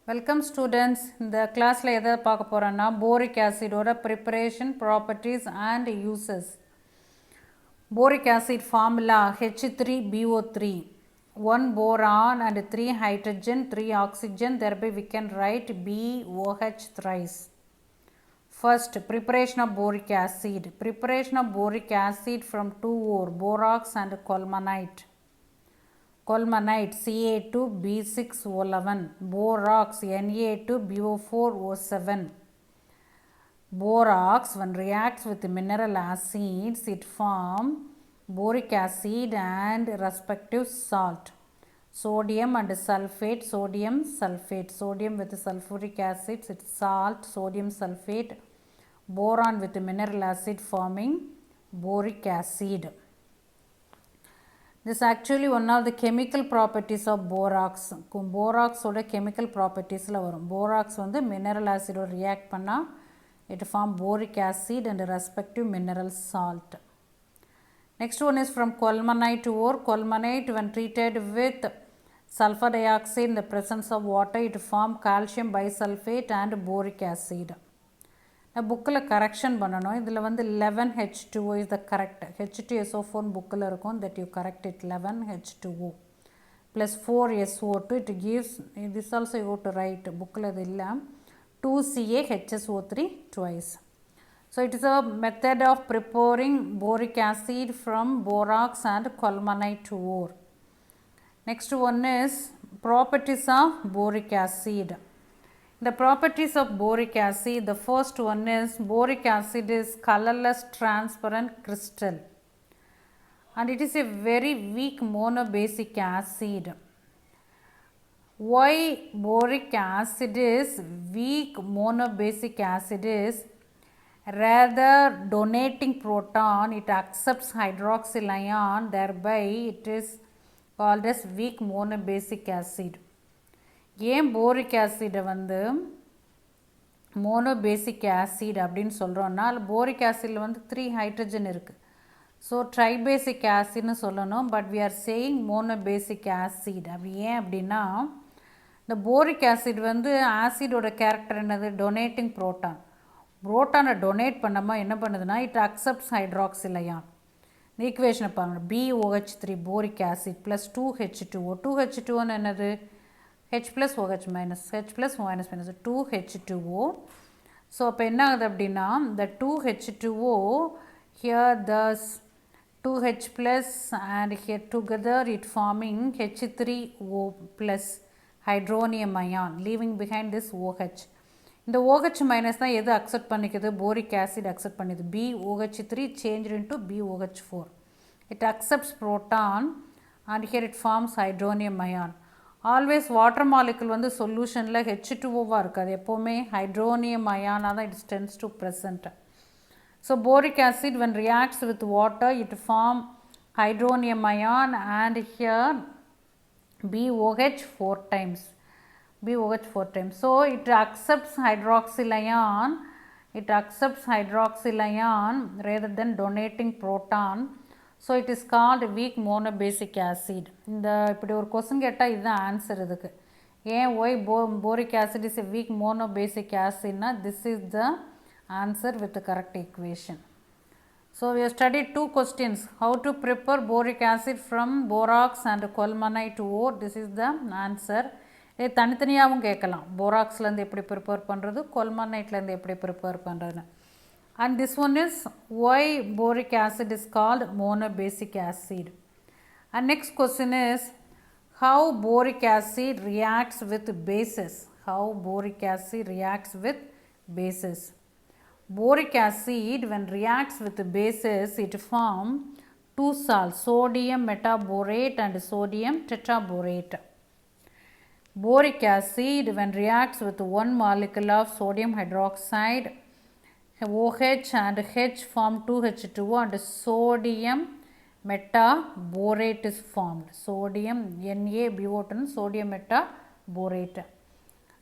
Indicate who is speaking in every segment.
Speaker 1: Welcome students. இந்த கிளாஸில் எதை பார்க்க போகிறோன்னா boric acidோட preparation, properties and uses. Boric acid formula H3BO3, 1 boron and 3 hydrogen, 3 oxygen, thereby we can write BOH thrice. First, preparation of boric acid. Preparation of boric acid from two ore, borax and colmanite. Colmanite Ca2B6O11, borax Na2BO4O7. Borax, when reacts with mineral acids, it forms boric acid and respective salt. Sodium and sulfate, sodium sulfate, sodium with sulfuric acid, it's salt, sodium sulfate, boron with mineral acid forming boric acid. This is actually one of the chemical properties of borax. Borax oda chemical properties la varum. Borax வந்து mineral acid oda react பண்ணா it form boric acid and respective mineral salt. Next one is from colmanite ore. Colmanite, when treated with sulfur dioxide in the presence of water, it form calcium bisulfate and boric acid. புக்கில் correction பண்ணணும். இதில் வந்து 11H2O is the correct. H2SO4 புக்கில் இருக்கும், that you correct it. 11H2O plus 4SO2, it gives, this also you have to write, புக்கில் இது இல்லை, 2CaHSO3 twice. So it is a method of preparing boric acid from borax and colmanite ore. Next one is properties of boric acid. The properties of boric acid, the first one is boric acid is colorless transparent crystal and it is a very weak monobasic acid. Why boric acid is weak monobasic acid is, rather donating proton, it accepts hydroxyl ion, thereby it is called as weak monobasic acid. ஏன் boric ஆசிடை வந்து monobasic acid அப்படின்னு சொல்கிறோன்னா, boric ஆசிடில் வந்து 3 hydrogen இருக்குது. So tribasic ஆசிட்னு சொல்லணும், but we are saying monobasic acid. அப்படி ஏன் அப்படின்னா, இந்த போரிக் ஆசிட் வந்து ஆசிடோட கேரக்டர் என்னது, டொனேட்டிங் புரோட்டான். புரோட்டானை டொனேட் பண்ணாமல் என்ன பண்ணுதுன்னா, இட் அக்செப்ட்ஸ் ஹைட்ராக்சில் அயான். இந்த ஈக்குவேஷனை பாருங்கள், BOH3 boric acid plus 2H2O. 2H2O என்னது, H plus OH minus, H plus minus minus 2H2O. So, இப்போ என்ன ஆகுது அப்படின்னா, the 2H2O here thus 2H plus and here together it forming H3O plus hydronium ion leaving behind this OH. இந்த OH minus தான் எது accept பண்ணிக்குது, boric acid accept பண்ணிது. BOH3 changed into BOH4. It accepts proton and here it forms hydronium ion. Always water molecule வந்து சொல்யூஷனில் H2Oவாக இருக்காது, எப்போவுமே hydronium அயானாக தான் it tends to present. So boric acid when reacts with water it form hydronium ion and here BOH 4 times. BOH 4 times. So it accepts hydroxyl ion. It accepts hydroxyl ion rather than donating proton. So it is called weak monobasic acid. இந்த இப்படி ஒரு question கேட்டால் இதுதான் answer இதுக்கு. ஏன் why boric acid is a weak monobasic ஆசிட்னா, this is the answer with the correct equation. So we have studied 2 questions. How to prepare boric acid from borax and colemanite or, this is the answer. இது தனித்தனியாகவும் கேட்கலாம், போராக்ஸ்லேருந்து எப்படி prepare பண்ணுறது, கொல்மனைட்லேருந்து எப்படி prepare பண்ணுறதுன்னு. And this one is why boric acid is called monobasic acid. And next question is how boric acid reacts with bases. How boric acid reacts with bases. Boric acid when reacts with bases, it forms 2 salts, sodium metaborate and sodium tetraborate. Boric acid when reacts with one molecule of sodium hydroxide, OH and H form 2H2O and sodium metaborate is formed. Sodium NaBO2, sodium metaborate.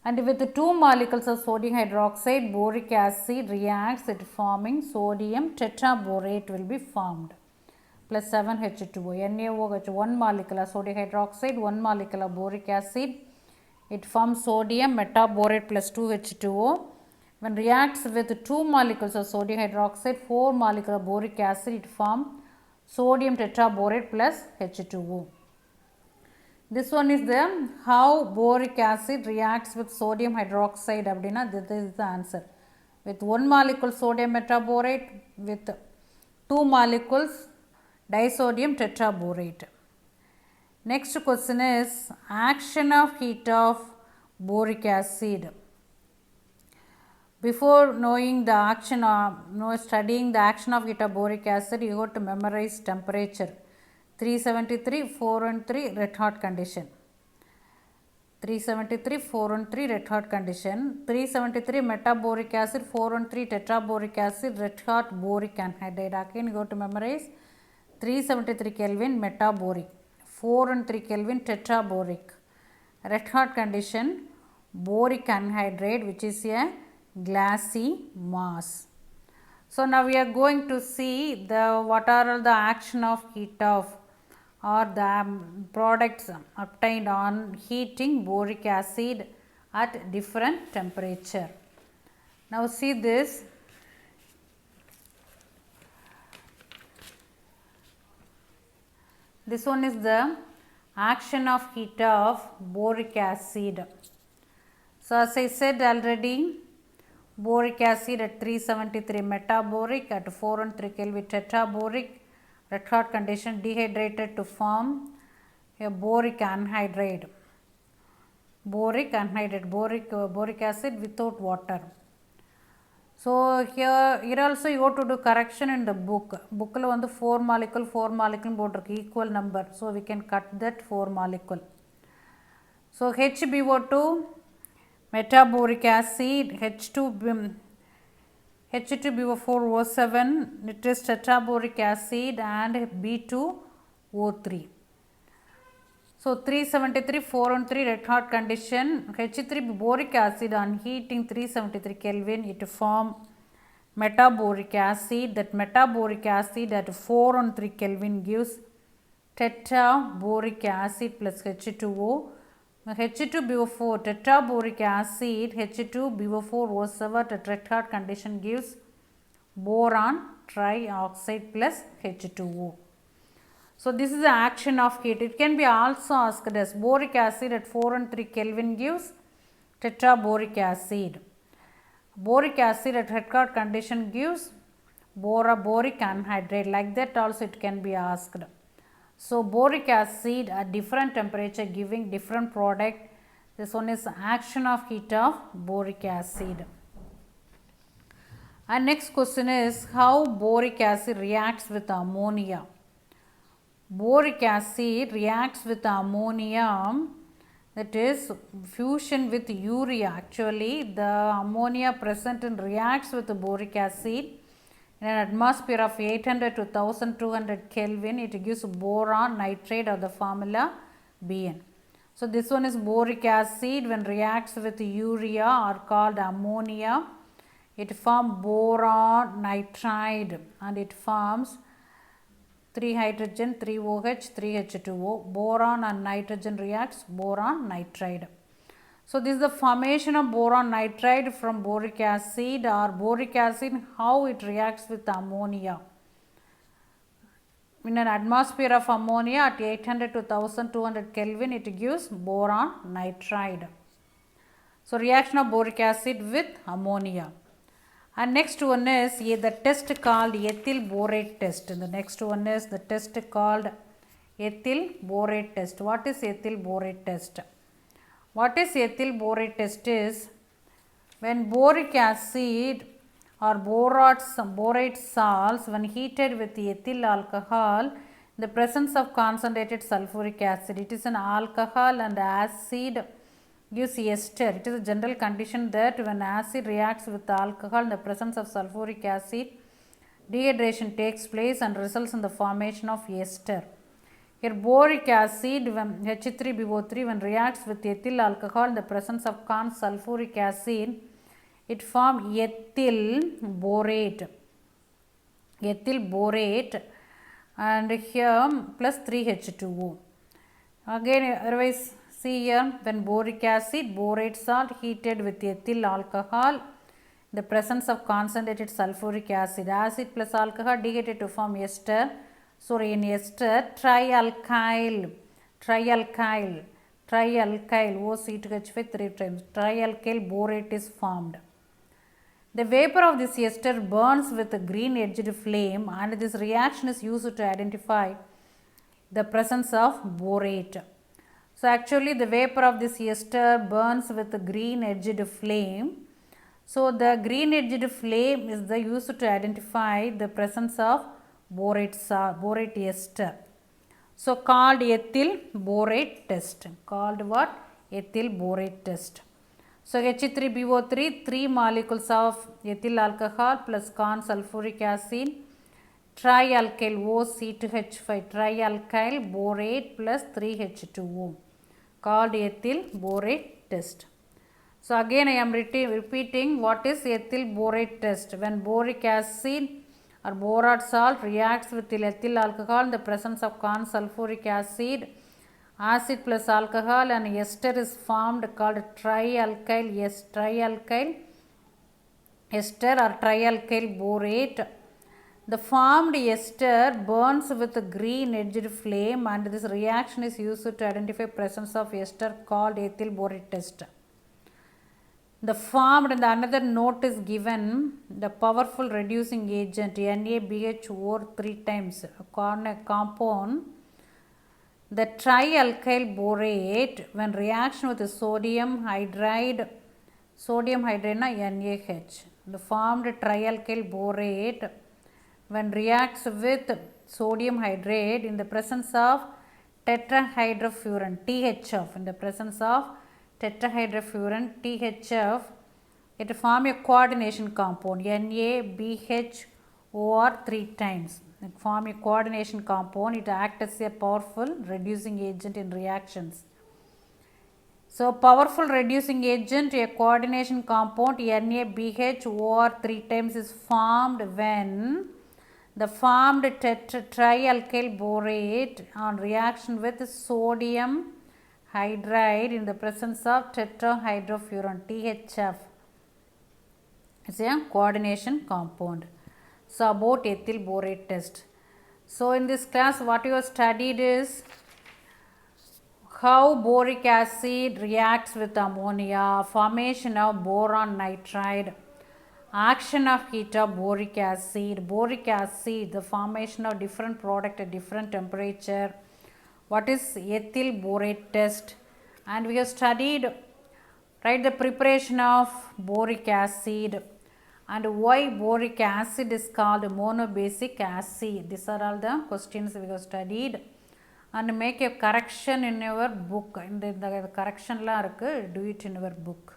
Speaker 1: And with the 2 molecules of sodium hydroxide, boric acid reacts, it forming sodium tetraborate will be formed. Plus 7H2O. NaOH, 1 molecule of sodium hydroxide, 1 molecule of boric acid. it forms sodium metaborate plus 2H2O. When reacts with 2 molecules of sodium hydroxide, 4 molecules of boric acid, it forms sodium tetraborate plus H2O. This one is the how boric acid reacts with sodium hydroxide. Abdina, this is the answer. With 1 molecule sodium metaborate, with 2 molecules disodium tetraborate. Next question is action of heat of boric acid. Before knowing the action of studying the action of heat of boric acid, you have to memorize temperature. 373, 413 red hot condition. 373, 413 red hot condition. 373 metaboric acid, 413 tetraboric acid, red hot boric anhydride. Again you have to memorize 373 Kelvin metaboric, 413 Kelvin tetraboric. Red hot condition boric anhydride, which is a glassy mass. So now we are going to see what are the action of heat of or the products obtained on heating boric acid at different temperature. Now see this. This one is the action of heat of boric acid. So as I said already, boric acid at 373 metaboric, at 413 Kelvin tetraboric, red hot condition dehydrated to form a boric anhydride. Boric acid without water. So here also you have to do correction in the book. Book la vandu 4 molecule போட்டிருக்கு equal number. So we can cut that 4 molecule. So HbO2 metaboric acid, H2BO4O7, it is tetraboric acid, and B2O3. So 373, 413 red hot condition, H3 boric acid on heating 373 Kelvin, it form metaboric acid. That metaboric acid at 413 Kelvin gives tetraboric acid plus H2O. H2BO4 tetraboric acid, H2BO4O7 at red hot condition gives boron trioxide plus H2O. So this is the action of heat. It can be also asked as boric acid at 413 Kelvin gives tetraboric acid. Boric acid at red hot condition gives boric anhydride. Like that also it can be asked. So boric acid at different temperature giving different product. This one is action of heat of boric acid. And next question is how boric acid reacts with ammonia. Boric acid reacts with ammonia, that is fusion with urea. Actually the ammonia present and reacts with the boric acid in an atmosphere of 800 to 1200 Kelvin. It gives boron nitride of the formula Bn. So this one is boric acid when reacts with urea or called ammonia. It forms boron nitride and it forms 3 hydrogen, 3 OH, 3 H2O. Boron and nitrogen reacts, boron nitride. So this is the formation of boron nitride from boric acid, or boric acid, how it reacts with ammonia. In an atmosphere of ammonia at 800 to 1200 Kelvin, it gives boron nitride. So reaction of boric acid with ammonia. And next one is the test called ethyl borate test. The next one is the test called ethyl borate test. What is ethyl borate test? What is ethyl borate test is when boric acid or borate salts when heated with ethyl alcohol in the presence of concentrated sulfuric acid. It is an alcohol and acid gives ester. It is a general condition that when acid reacts with alcohol in the presence of sulfuric acid, dehydration takes place and results in the formation of ester. Here boric acid when H3BO3 when reacts with ethyl alcohol in the presence of sulfuric acid, it forms ethyl borate. Ethyl borate, and here plus 3H2O. Again otherwise See here, when boric acid, borate salt heated with ethyl alcohol, the presence of concentrated sulfuric acid. Acid plus alcohol deheated to form ester. So in ester, trialkyl, OC2H5 3 times, trialkyl borate is formed. The vapor of this ester burns with a green edged flame, and this reaction is used to identify the presence of borate. So actually the vapor of this ester burns with a green edged flame. So the green edged flame is used to identify the presence of borate ester. So called ethyl borate test. Called what? Ethyl borate test. So H3BO3, 3 molecules of ethyl alcohol plus corn sulfuric acid, trialkyl OC2H5, trialkyl borate plus 3H2O, called ethyl borate test. So again I am repeating what is ethyl borate test. When boric acid or borate salt reacts with ethyl alcohol in the presence of corn sulfuric acid, acid plus alcohol and ester is formed called trialkyl ester or trialkyl borate. The formed ester burns with a green edged flame, and this reaction is used to identify presence of ester called ethyl borate test. The formed, and another note is given, the powerful reducing agent NaBH4 3 times compound, the trialkyl borate, when reaction with the sodium hydride na NaH, the formed trialkyl borate when reacts with sodium hydride in the presence of tetrahydrofuran THF, in the presence of tetrahydrofuran THF, it form a coordination compound NaBHOR 3 times. It form a coordination compound. It acts as a powerful reducing agent in reactions. So powerful reducing agent, a coordination compound NaBHOR 3 times is formed when the formed trialkyl borate on reaction with sodium hydride in the presence of tetrahydrofuran THF. It's a coordination compound. So about ethyl borate test. So in this class what you have studied is how boric acid reacts with ammonia, formation of boron nitride, action of heat of boric acid, the formation of different product at different temperature, what is ethyl borate test, and we have studied the preparation of boric acid and why boric acid is called monobasic acid. These are all the questions we have studied, and make a correction in your book. In the correction la irukku, do it in your book.